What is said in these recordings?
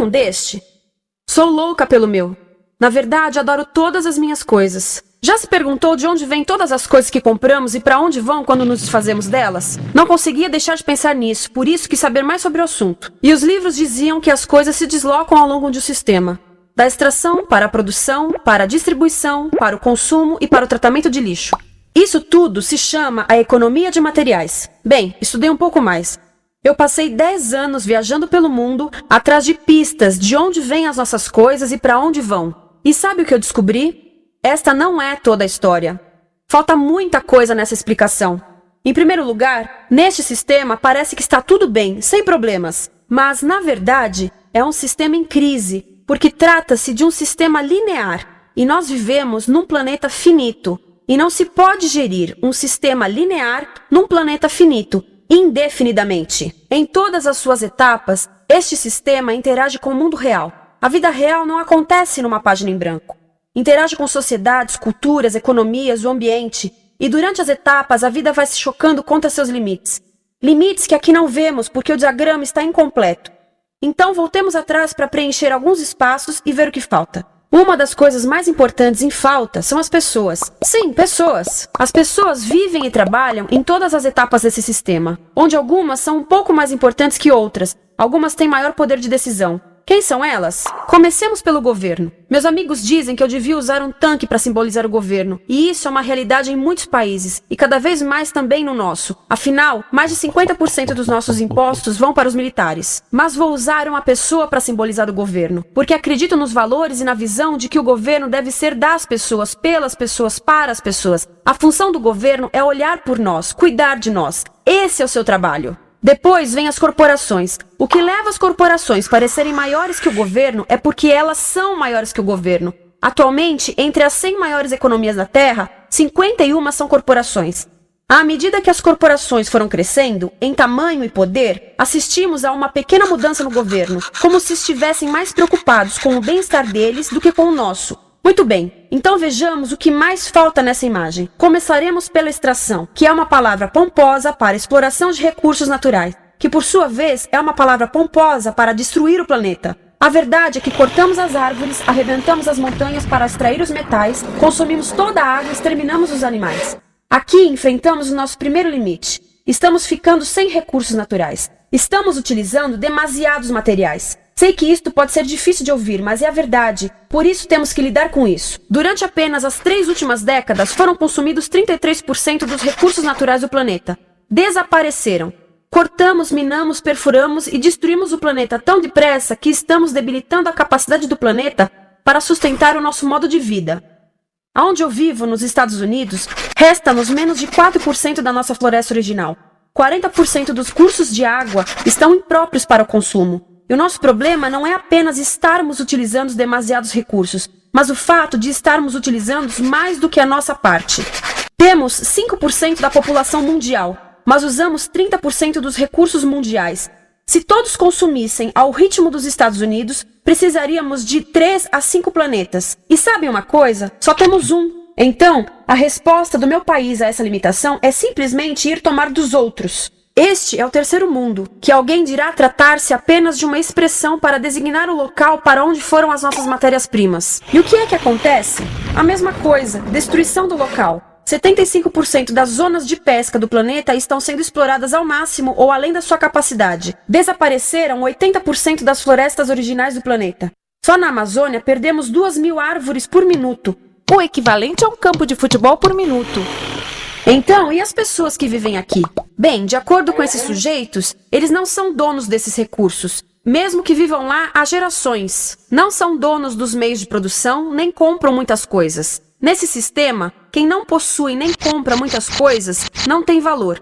um deste? Sou louca pelo meu. Na verdade, adoro todas as minhas coisas. Já se perguntou de onde vêm todas as coisas que compramos e para onde vão quando nos desfazemos delas? Não conseguia deixar de pensar nisso, por isso quis saber mais sobre o assunto. E os livros diziam que as coisas se deslocam ao longo de um sistema. Da extração, para a produção, para a distribuição, para o consumo e para o tratamento de lixo. Isso tudo se chama a economia de materiais. Bem, estudei um pouco mais. Eu passei 10 anos viajando pelo mundo, atrás de pistas de onde vêm as nossas coisas e para onde vão. E sabe o que eu descobri? Esta não é toda a história. Falta muita coisa nessa explicação. Em primeiro lugar, neste sistema parece que está tudo bem, sem problemas. Mas, na verdade, é um sistema em crise, porque trata-se de um sistema linear. E nós vivemos num planeta finito. E não se pode gerir um sistema linear num planeta finito, indefinidamente. Em todas as suas etapas, este sistema interage com o mundo real. A vida real não acontece numa página em branco. Interage com sociedades, culturas, economias, o ambiente. E durante as etapas, a vida vai se chocando contra seus limites. Limites que aqui não vemos porque o diagrama está incompleto. Então, voltemos atrás para preencher alguns espaços e ver o que falta. Uma das coisas mais importantes em falta são as pessoas. Sim, pessoas. As pessoas vivem e trabalham em todas as etapas desse sistema, onde algumas são um pouco mais importantes que outras. Algumas têm maior poder de decisão. Quem são elas? Comecemos pelo governo. Meus amigos dizem que eu devia usar um tanque para simbolizar o governo, e isso é uma realidade em muitos países, e cada vez mais também no nosso. Afinal, mais de 50% dos nossos impostos vão para os militares. Mas vou usar uma pessoa para simbolizar o governo, porque acredito nos valores e na visão de que o governo deve ser das pessoas, pelas pessoas, para as pessoas. A função do governo é olhar por nós, cuidar de nós. Esse é o seu trabalho. Depois vem as corporações. O que leva as corporações a parecerem maiores que o governo é porque elas são maiores que o governo. Atualmente, entre as 100 maiores economias da Terra, 51 são corporações. À medida que as corporações foram crescendo, em tamanho e poder, assistimos a uma pequena mudança no governo, como se estivessem mais preocupados com o bem-estar deles do que com o nosso. Muito bem, então vejamos o que mais falta nessa imagem. Começaremos pela extração, que é uma palavra pomposa para exploração de recursos naturais, que por sua vez é uma palavra pomposa para destruir o planeta. A verdade é que cortamos as árvores, arrebentamos as montanhas para extrair os metais, consumimos toda a água e exterminamos os animais. Aqui enfrentamos o nosso primeiro limite. Estamos ficando sem recursos naturais. Estamos utilizando demasiados materiais. Sei que isto pode ser difícil de ouvir, mas é a verdade. Por isso temos que lidar com isso. Durante apenas as 3 últimas décadas, foram consumidos 33% dos recursos naturais do planeta. Desapareceram. Cortamos, minamos, perfuramos e destruímos o planeta tão depressa que estamos debilitando a capacidade do planeta para sustentar o nosso modo de vida. Aonde eu vivo, nos Estados Unidos, resta-nos menos de 4% da nossa floresta original. 40% dos cursos de água estão impróprios para o consumo. E o nosso problema não é apenas estarmos utilizando demasiados recursos, mas o fato de estarmos utilizando mais do que a nossa parte. Temos 5% da população mundial, mas usamos 30% dos recursos mundiais. Se todos consumissem ao ritmo dos Estados Unidos, precisaríamos de 3 a 5 planetas. E sabem uma coisa? Só temos um. Então, a resposta do meu país a essa limitação é simplesmente ir tomar dos outros. Este é o terceiro mundo, que alguém dirá tratar-se apenas de uma expressão para designar o local para onde foram as nossas matérias-primas. E o que é que acontece? A mesma coisa, destruição do local. 75% das zonas de pesca do planeta estão sendo exploradas ao máximo ou além da sua capacidade. Desapareceram 80% das florestas originais do planeta. Só na Amazônia perdemos 2.000 árvores por minuto, o equivalente a um campo de futebol por minuto. Então, e as pessoas que vivem aqui? Bem, de acordo com esses sujeitos, eles não são donos desses recursos, mesmo que vivam lá há gerações. Não são donos dos meios de produção, nem compram muitas coisas. Nesse sistema, quem não possui nem compra muitas coisas não tem valor.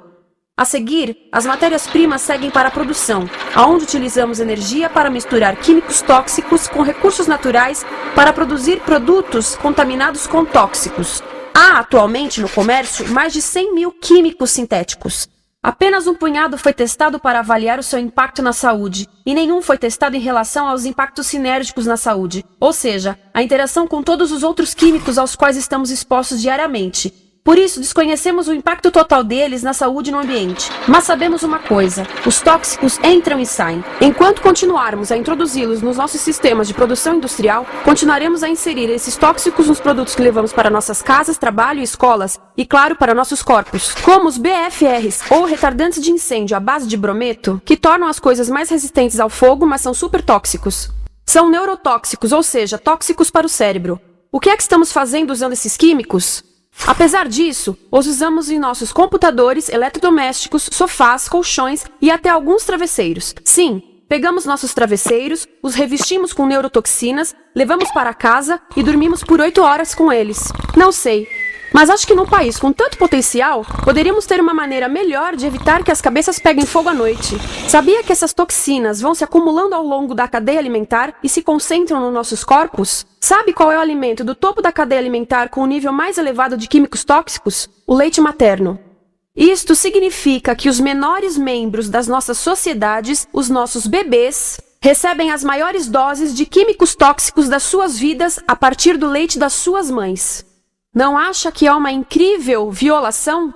A seguir, as matérias-primas seguem para a produção, onde utilizamos energia para misturar químicos tóxicos com recursos naturais para produzir produtos contaminados com tóxicos. Há atualmente no comércio mais de 100.000 químicos sintéticos. Apenas um punhado foi testado para avaliar o seu impacto na saúde, e nenhum foi testado em relação aos impactos sinérgicos na saúde, ou seja, a interação com todos os outros químicos aos quais estamos expostos diariamente. Por isso, desconhecemos o impacto total deles na saúde e no ambiente. Mas sabemos uma coisa: os tóxicos entram e saem. Enquanto continuarmos a introduzi-los nos nossos sistemas de produção industrial, continuaremos a inserir esses tóxicos nos produtos que levamos para nossas casas, trabalho e escolas, e claro, para nossos corpos. Como os BFRs, ou retardantes de incêndio à base de brometo, que tornam as coisas mais resistentes ao fogo, mas são super tóxicos. São neurotóxicos, ou seja, tóxicos para o cérebro. O que é que estamos fazendo usando esses químicos? Apesar disso, os usamos em nossos computadores, eletrodomésticos, sofás, colchões e até alguns travesseiros. Sim, pegamos nossos travesseiros, os revestimos com neurotoxinas, levamos para casa e dormimos por 8 horas com eles. Não sei, mas acho que num país com tanto potencial, poderíamos ter uma maneira melhor de evitar que as cabeças peguem fogo à noite. Sabia que essas toxinas vão se acumulando ao longo da cadeia alimentar e se concentram nos nossos corpos? Sabe qual é o alimento do topo da cadeia alimentar com o nível mais elevado de químicos tóxicos? O leite materno. Isto significa que os menores membros das nossas sociedades, os nossos bebês, recebem as maiores doses de químicos tóxicos das suas vidas a partir do leite das suas mães. Não acha que é uma incrível violação?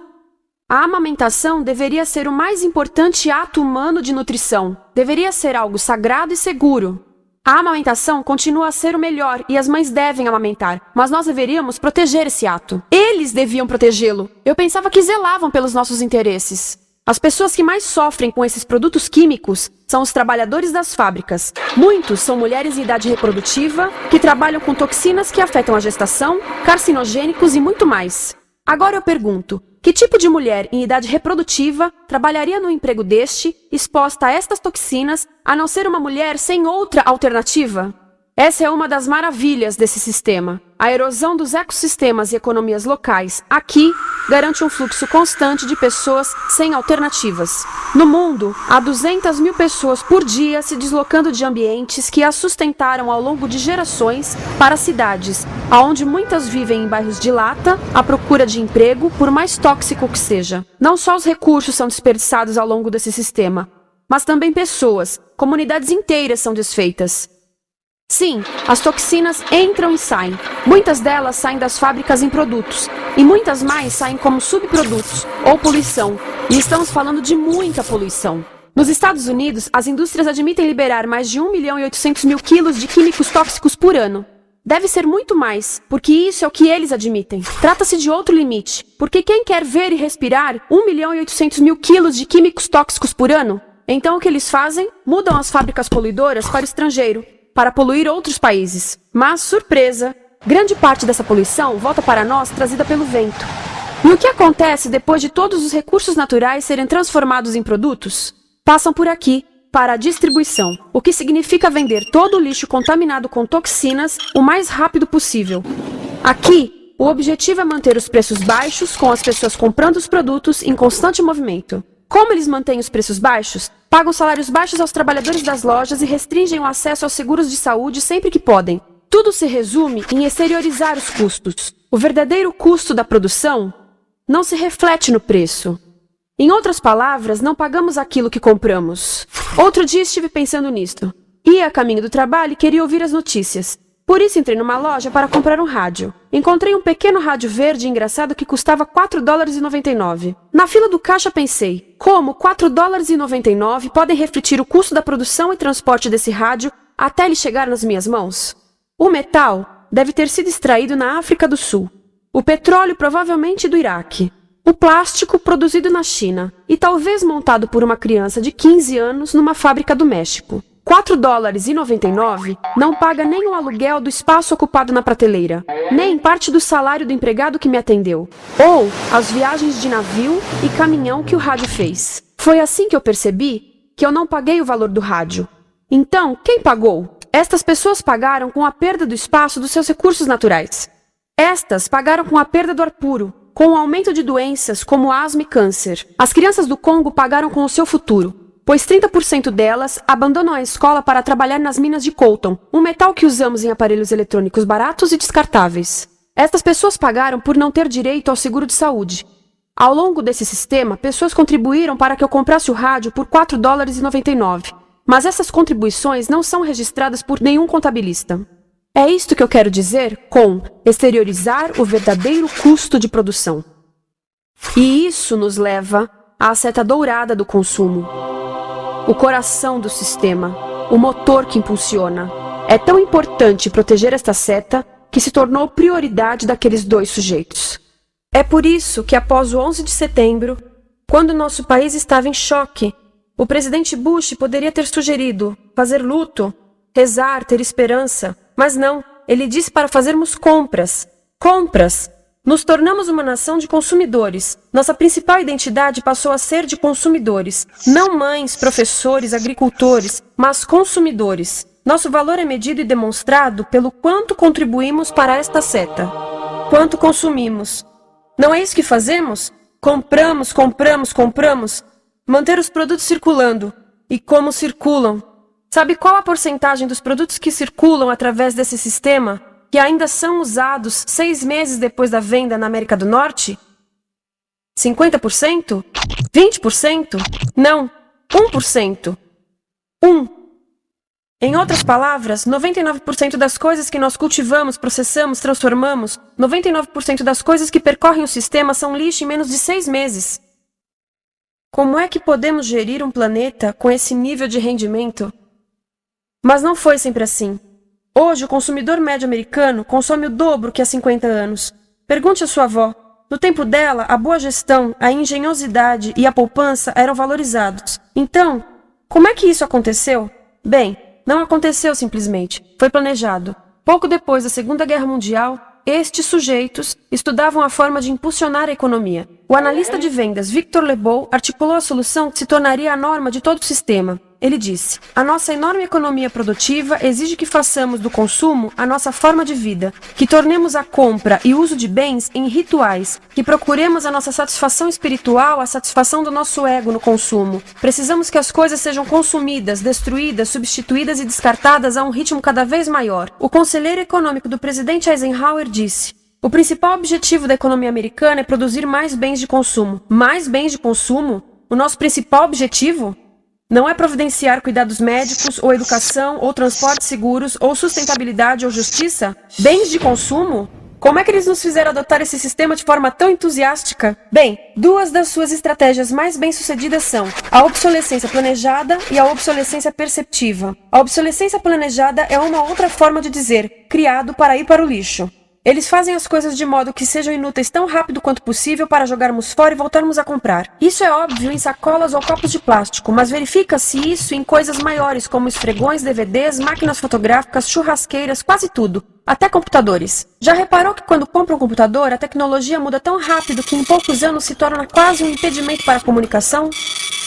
A amamentação deveria ser o mais importante ato humano de nutrição. Deveria ser algo sagrado e seguro. A amamentação continua a ser o melhor e as mães devem amamentar, mas nós deveríamos proteger esse ato. Eles deviam protegê-lo. Eu pensava que zelavam pelos nossos interesses. As pessoas que mais sofrem com esses produtos químicos são os trabalhadores das fábricas. Muitos são mulheres em idade reprodutiva, que trabalham com toxinas que afetam a gestação, carcinogênicos e muito mais. Agora eu pergunto, que tipo de mulher em idade reprodutiva trabalharia num emprego deste, exposta a estas toxinas, a não ser uma mulher sem outra alternativa? Essa é uma das maravilhas desse sistema. A erosão dos ecossistemas e economias locais, aqui, garante um fluxo constante de pessoas sem alternativas. No mundo, há 200 mil pessoas por dia se deslocando de ambientes que as sustentaram ao longo de gerações para cidades, onde muitas vivem em bairros de lata, à procura de emprego, por mais tóxico que seja. Não só os recursos são desperdiçados ao longo desse sistema, mas também pessoas, comunidades inteiras são desfeitas. Sim, as toxinas entram e saem. Muitas delas saem das fábricas em produtos, e muitas mais saem como subprodutos, ou poluição. E estamos falando de muita poluição. Nos Estados Unidos, as indústrias admitem liberar mais de 1.800.000 quilos de químicos tóxicos por ano. Deve ser muito mais, porque isso é o que eles admitem. Trata-se de outro limite, porque quem quer ver e respirar 1.800.000 quilos de químicos tóxicos por ano? Então o que eles fazem? Mudam as fábricas poluidoras para o estrangeiro, para poluir outros países. Mas, surpresa, grande parte dessa poluição volta para nós trazida pelo vento. E o que acontece depois de todos os recursos naturais serem transformados em produtos? Passam por aqui, para a distribuição, o que significa vender todo o lixo contaminado com toxinas o mais rápido possível. Aqui, o objetivo é manter os preços baixos, com as pessoas comprando os produtos em constante movimento. Como eles mantêm os preços baixos? Pagam salários baixos aos trabalhadores das lojas e restringem o acesso aos seguros de saúde sempre que podem. Tudo se resume em exteriorizar os custos. O verdadeiro custo da produção não se reflete no preço. Em outras palavras, não pagamos aquilo que compramos. Outro dia estive pensando nisto. Ia a caminho do trabalho e queria ouvir as notícias. Por isso entrei numa loja para comprar um rádio. Encontrei um pequeno rádio verde engraçado que custava $4,99. Na fila do caixa pensei, como $4,99 podem refletir o custo da produção e transporte desse rádio até ele chegar nas minhas mãos? O metal deve ter sido extraído na África do Sul. O petróleo provavelmente do Iraque. O plástico produzido na China e talvez montado por uma criança de 15 anos numa fábrica do México. $4,99 não paga nem o aluguel do espaço ocupado na prateleira, nem parte do salário do empregado que me atendeu, ou as viagens de navio e caminhão que o rádio fez. Foi assim que eu percebi que eu não paguei o valor do rádio. Então, quem pagou? Estas pessoas pagaram com a perda do espaço dos seus recursos naturais. Estas pagaram com a perda do ar puro, com o aumento de doenças como asma e câncer. As crianças do Congo pagaram com o seu futuro, pois 30% delas abandonam a escola para trabalhar nas minas de coltan, um metal que usamos em aparelhos eletrônicos baratos e descartáveis. Estas pessoas pagaram por não ter direito ao seguro de saúde. Ao longo desse sistema, pessoas contribuíram para que eu comprasse o rádio por $4,99, mas essas contribuições não são registradas por nenhum contabilista. É isto que eu quero dizer com exteriorizar o verdadeiro custo de produção. E isso nos leva à seta dourada do consumo. O coração do sistema, o motor que impulsiona. É tão importante proteger esta seta que se tornou prioridade daqueles dois sujeitos. É por isso que após o 11 de setembro, quando nosso país estava em choque, o presidente Bush poderia ter sugerido fazer luto, rezar, ter esperança, mas não, ele disse para fazermos compras. Compras! Nos tornamos uma nação de consumidores. Nossa principal identidade passou a ser de consumidores. Não mães, professores, agricultores, mas consumidores. Nosso valor é medido e demonstrado pelo quanto contribuímos para esta seta. Quanto consumimos. Não é isso que fazemos? Compramos, compramos, compramos. Manter os produtos circulando. E como circulam? Sabe qual a porcentagem dos produtos que circulam através desse sistema que ainda são usados 6 meses depois da venda na América do Norte? 50%? 20%? Não, 1%. 1. Em outras palavras, 99% das coisas que nós cultivamos, processamos, transformamos, 99% das coisas que percorrem o sistema são lixo em menos de 6 meses. Como é que podemos gerir um planeta com esse nível de rendimento? Mas não foi sempre assim. Hoje, o consumidor médio americano consome o dobro que há 50 anos. Pergunte à sua avó. No tempo dela, a boa gestão, a engenhosidade e a poupança eram valorizados. Então, como é que isso aconteceu? Bem, não aconteceu simplesmente. Foi planejado. Pouco depois da Segunda Guerra Mundial, estes sujeitos estudavam a forma de impulsionar a economia. O analista de vendas Victor Lebow articulou a solução que se tornaria a norma de todo o sistema. Ele disse: a nossa enorme economia produtiva exige que façamos do consumo a nossa forma de vida, que tornemos a compra e uso de bens em rituais, que procuremos a nossa satisfação espiritual, a satisfação do nosso ego no consumo. Precisamos que as coisas sejam consumidas, destruídas, substituídas e descartadas a um ritmo cada vez maior. O conselheiro econômico do presidente Eisenhower disse: o principal objetivo da economia americana é produzir mais bens de consumo. Mais bens de consumo? O nosso principal objetivo? Não é providenciar cuidados médicos, ou educação, ou transportes seguros, ou sustentabilidade, ou justiça? Bens de consumo? Como é que eles nos fizeram adotar esse sistema de forma tão entusiástica? Bem, 2 das suas estratégias mais bem-sucedidas são a obsolescência planejada e a obsolescência perceptiva. A obsolescência planejada é uma outra forma de dizer criado para ir para o lixo. Eles fazem as coisas de modo que sejam inúteis tão rápido quanto possível para jogarmos fora e voltarmos a comprar. Isso é óbvio em sacolas ou copos de plástico, mas verifica-se isso em coisas maiores como esfregões, DVDs, máquinas fotográficas, churrasqueiras, quase tudo. Até computadores. Já reparou que quando compra um computador, a tecnologia muda tão rápido que em poucos anos se torna quase um impedimento para a comunicação?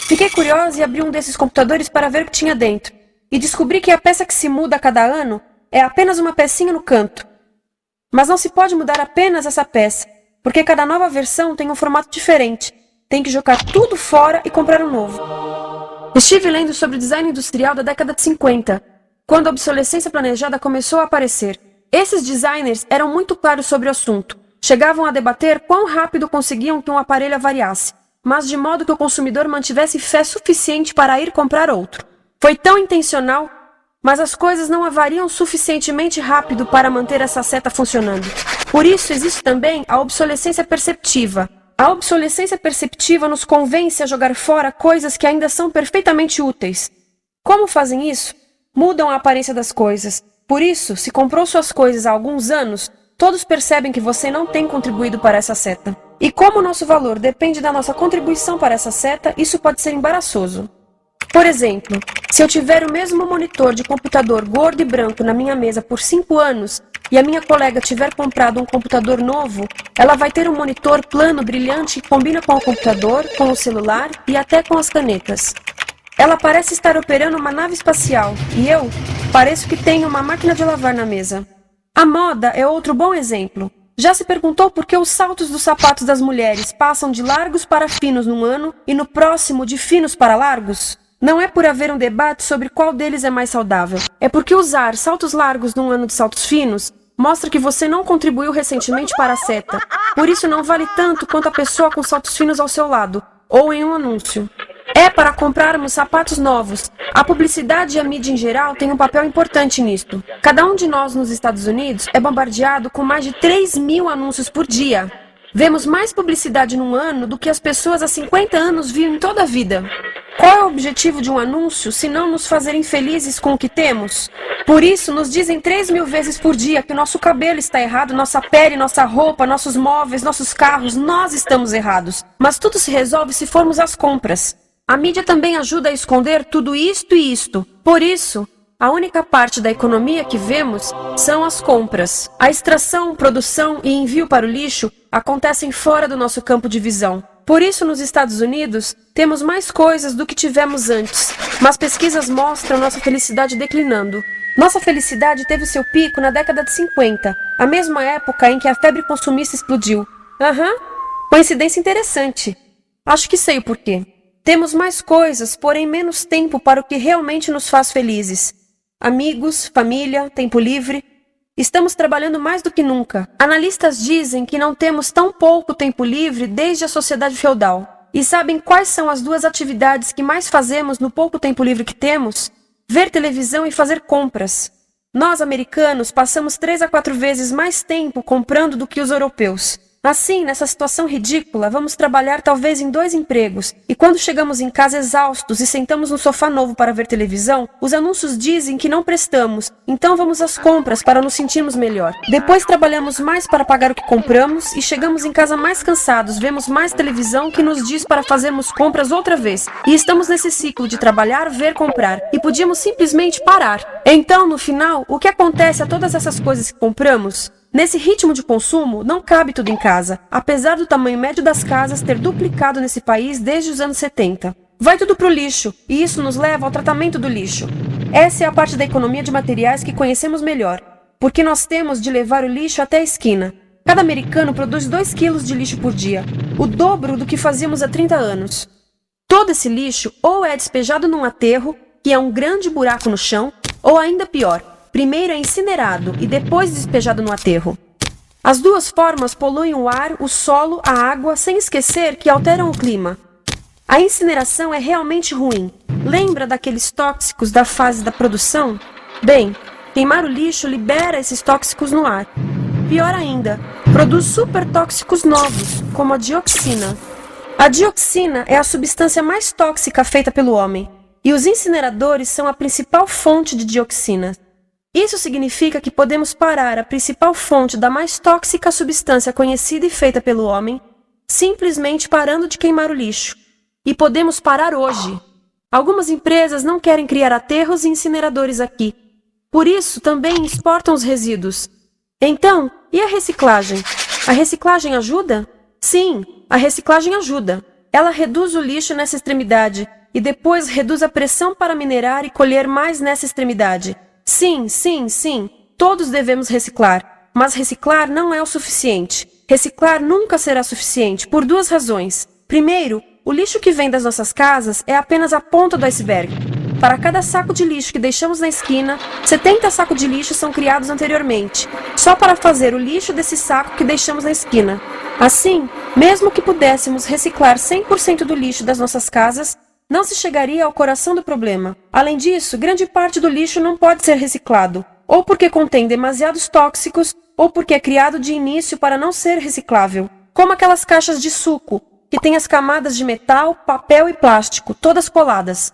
Fiquei curiosa e abri um desses computadores para ver o que tinha dentro. E descobri que a peça que se muda a cada ano é apenas uma pecinha no canto. Mas não se pode mudar apenas essa peça, porque cada nova versão tem um formato diferente. Tem que jogar tudo fora e comprar um novo. Estive lendo sobre design industrial da década de 50, quando a obsolescência planejada começou a aparecer. Esses designers eram muito claros sobre o assunto. Chegavam a debater quão rápido conseguiam que um aparelho avariasse, mas de modo que o consumidor mantivesse fé suficiente para ir comprar outro. Foi tão intencional, mas as coisas não avariam suficientemente rápido para manter essa seta funcionando. Por isso existe também a obsolescência perceptiva. A obsolescência perceptiva nos convence a jogar fora coisas que ainda são perfeitamente úteis. Como fazem isso? Mudam a aparência das coisas. Por isso, se comprou suas coisas há alguns anos, todos percebem que você não tem contribuído para essa seta. E como o nosso valor depende da nossa contribuição para essa seta, isso pode ser embaraçoso. Por exemplo, se eu tiver o mesmo monitor de computador gordo e branco na minha mesa por 5 anos e a minha colega tiver comprado um computador novo, ela vai ter um monitor plano, brilhante que combina com o computador, com o celular e até com as canetas. Ela parece estar operando uma nave espacial e eu pareço que tenho uma máquina de lavar na mesa. A moda é outro bom exemplo. Já se perguntou por que os saltos dos sapatos das mulheres passam de largos para finos num ano e no próximo de finos para largos? Não é por haver um debate sobre qual deles é mais saudável. É porque usar saltos largos num ano de saltos finos mostra que você não contribuiu recentemente para a seta. Por isso não vale tanto quanto a pessoa com saltos finos ao seu lado, ou em um anúncio. É para comprarmos sapatos novos. A publicidade e a mídia em geral têm um papel importante nisto. Cada um de nós nos Estados Unidos é bombardeado com mais de 3.000 anúncios por dia. Vemos mais publicidade num ano do que as pessoas há 50 anos viam em toda a vida. Qual é o objetivo de um anúncio se não nos fazerem felizes com o que temos? Por isso, nos dizem 3.000 vezes por dia que o nosso cabelo está errado, nossa pele, nossa roupa, nossos móveis, nossos carros, nós estamos errados. Mas tudo se resolve se formos às compras. A mídia também ajuda a esconder tudo isto e isto. Por isso, a única parte da economia que vemos são as compras. A extração, produção e envio para o lixo acontecem fora do nosso campo de visão. Por isso, nos Estados Unidos, temos mais coisas do que tivemos antes. Mas pesquisas mostram nossa felicidade declinando. Nossa felicidade teve seu pico na década de 50, a mesma época em que a febre consumista explodiu. Coincidência interessante. Acho que sei o porquê. Temos mais coisas, porém menos tempo para o que realmente nos faz felizes. Amigos, família, tempo livre. Estamos trabalhando mais do que nunca. Analistas dizem que não temos tão pouco tempo livre desde a sociedade feudal. E sabem quais são as duas atividades que mais fazemos no pouco tempo livre que temos? Ver televisão e fazer compras. Nós, americanos, passamos 3 a 4 vezes mais tempo comprando do que os europeus. Assim, nessa situação ridícula, vamos trabalhar talvez em 2 empregos, e quando chegamos em casa exaustos e sentamos no sofá novo para ver televisão, os anúncios dizem que não prestamos, então vamos às compras para nos sentirmos melhor. Depois trabalhamos mais para pagar o que compramos e chegamos em casa mais cansados, vemos mais televisão que nos diz para fazermos compras outra vez. E estamos nesse ciclo de trabalhar, ver, comprar, e podíamos simplesmente parar. Então, no final, o que acontece a todas essas coisas que compramos? Nesse ritmo de consumo, não cabe tudo em casa, apesar do tamanho médio das casas ter duplicado nesse país desde os anos 70. Vai tudo pro lixo, e isso nos leva ao tratamento do lixo. Essa é a parte da economia de materiais que conhecemos melhor, porque nós temos de levar o lixo até a esquina. Cada americano produz 2 quilos de lixo por dia, o dobro do que fazíamos há 30 anos. Todo esse lixo ou é despejado num aterro, que é um grande buraco no chão, ou ainda pior, primeiro é incinerado e depois despejado no aterro. As duas formas poluem o ar, o solo, a água, sem esquecer que alteram o clima. A incineração é realmente ruim. Lembra daqueles tóxicos da fase da produção? Bem, queimar o lixo libera esses tóxicos no ar. Pior ainda, produz supertóxicos novos, como a dioxina. A dioxina é a substância mais tóxica feita pelo homem, e os incineradores são a principal fonte de dioxina. Isso significa que podemos parar a principal fonte da mais tóxica substância conhecida e feita pelo homem, simplesmente parando de queimar o lixo. E podemos parar hoje. Algumas empresas não querem criar aterros e incineradores aqui. Por isso, também exportam os resíduos. Então, e a reciclagem? A reciclagem ajuda? Sim, a reciclagem ajuda. Ela reduz o lixo nessa extremidade e depois reduz a pressão para minerar e colher mais nessa extremidade. Sim, todos devemos reciclar, mas reciclar não é o suficiente. Reciclar nunca será suficiente, por 2 razões. Primeiro, o lixo que vem das nossas casas é apenas a ponta do iceberg. Para cada saco de lixo que deixamos na esquina, 70 sacos de lixo são criados anteriormente, só para fazer o lixo desse saco que deixamos na esquina. Assim, mesmo que pudéssemos reciclar 100% do lixo das nossas casas, não se chegaria ao coração do problema. Além disso, grande parte do lixo não pode ser reciclado, ou porque contém demasiados tóxicos, ou porque é criado de início para não ser reciclável. Como aquelas caixas de suco, que têm as camadas de metal, papel e plástico, todas coladas.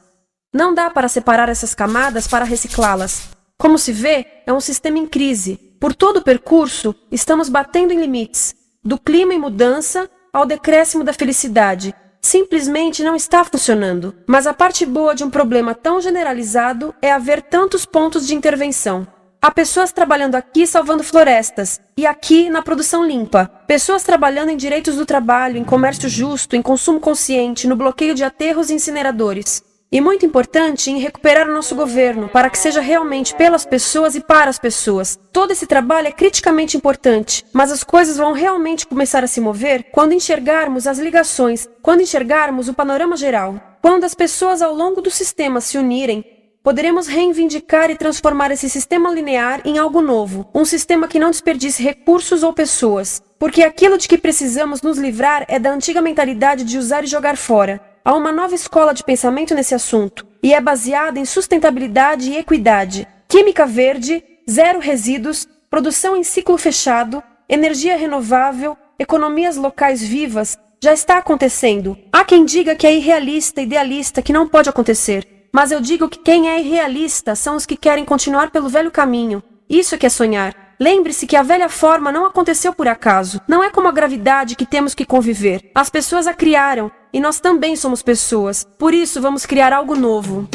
Não dá para separar essas camadas para reciclá-las. Como se vê, é um sistema em crise. Por todo o percurso, estamos batendo em limites, do clima em mudança ao decréscimo da felicidade. Simplesmente não está funcionando. Mas a parte boa de um problema tão generalizado é haver tantos pontos de intervenção. Há pessoas trabalhando aqui salvando florestas, e aqui na produção limpa. Pessoas trabalhando em direitos do trabalho, em comércio justo, em consumo consciente, no bloqueio de aterros e incineradores. E muito importante, em recuperar o nosso governo, para que seja realmente pelas pessoas e para as pessoas. Todo esse trabalho é criticamente importante, mas as coisas vão realmente começar a se mover quando enxergarmos as ligações, quando enxergarmos o panorama geral. Quando as pessoas ao longo do sistema se unirem, poderemos reivindicar e transformar esse sistema linear em algo novo, um sistema que não desperdice recursos ou pessoas, porque aquilo de que precisamos nos livrar é da antiga mentalidade de usar e jogar fora. Há uma nova escola de pensamento nesse assunto, e é baseada em sustentabilidade e equidade, química verde, 0 resíduos, produção em ciclo fechado, energia renovável, economias locais vivas, já está acontecendo. Há quem diga que é irrealista, idealista, que não pode acontecer. Mas eu digo que quem é irrealista são os que querem continuar pelo velho caminho. Isso é que é sonhar. Lembre-se que a velha forma não aconteceu por acaso. Não é como a gravidade que temos que conviver. As pessoas a criaram, e nós também somos pessoas. Por isso vamos criar algo novo.